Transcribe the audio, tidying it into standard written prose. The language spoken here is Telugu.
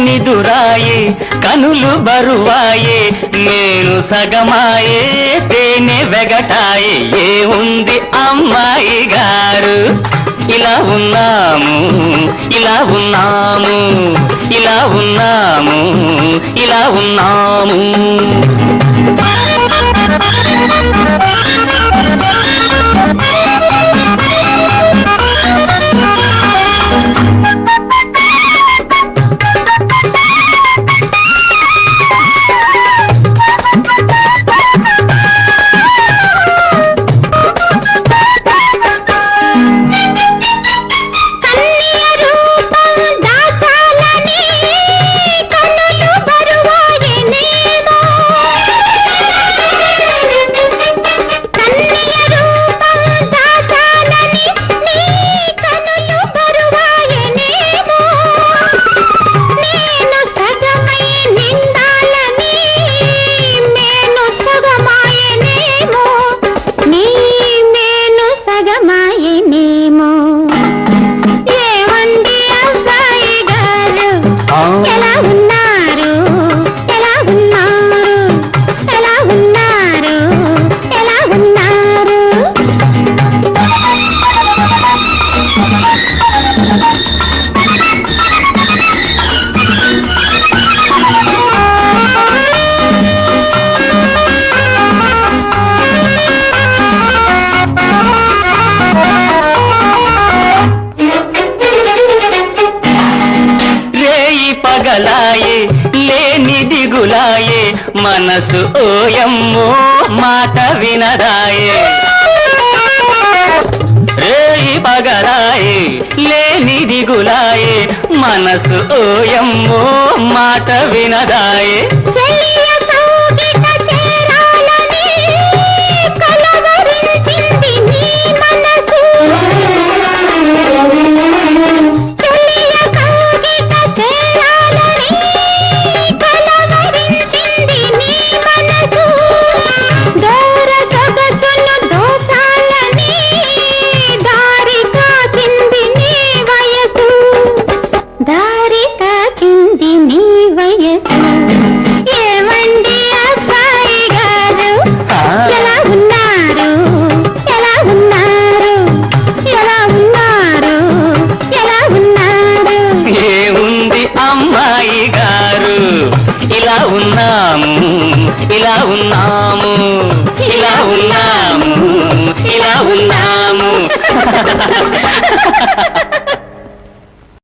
నిదురాయే కనులు బరువాయే నేను సగమాయే తేనె వెగటాయే ఏముంది అమ్మాయి గారు ఇలా ఉన్నాము ఇలా ఉన్నాము ఇలా ఉన్నాము ఇలా ఉన్నాము పగలాయే లేని దిగులాయే మనసు ఓయమ్మో మాట వినదాయే రేయి పగలాయే లేని దిగులాయే మనసు ఓయమ్మో మాట వినదాయే అమ్మాయి గారు ఇలా ఉన్నాము ఇలా ఉన్నాము ఇలా ఉన్నాము